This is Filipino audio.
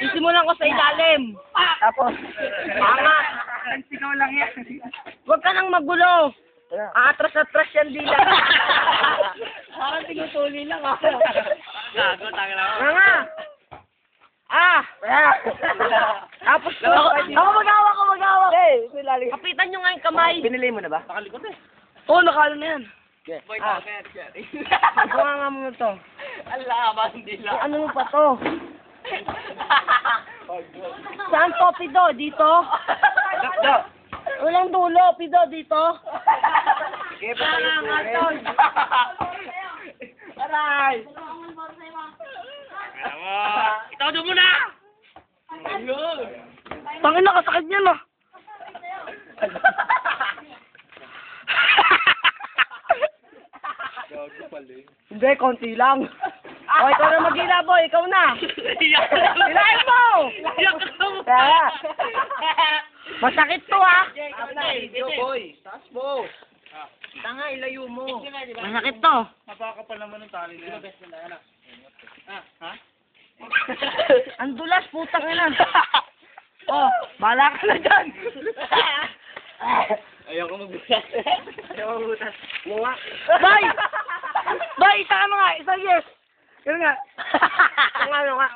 Sisimulan ko sa ilalim. Tapos, Angat. nagsigaw lang yan. Huwag ka nang magulo. Atras-atras yan dila. Parang tinutuli lang ako. Gago, tanga na. Nga. Tapos ko. Ako mag-awak. Hey, pinali. Kapitan nyo nga yung kamay. Pinili mo na ba? Nakalikot eh. Oo, nakalo na yan. Boy, bakit? Gawa nga mo to. Ala, ba hindi lang. Ano mo pa to? Saan to, Pido? Dito? Dokdo. Walang dulo, Pido, dito? Sige, patayin. Aray! Ikaw doon muna! Ayun! Tangin na, kasakit niya na. Hindi, konti lang. O, ikaw na mag-ila, boy. Ikaw na. Hilahin mo! Kaya. Masakit to, ha? Boy, taas mo. Tanga, ilayo mo. Masakit to. Napakapal naman ng tali na yan. Ha? Ang dulas, putang ina. Oh, bahala ka na dyan. Ayaw ko magbutas. Mga. Boy! Boy, isa ka mo nga. Isa yes. Yun nga. Ang ano nga.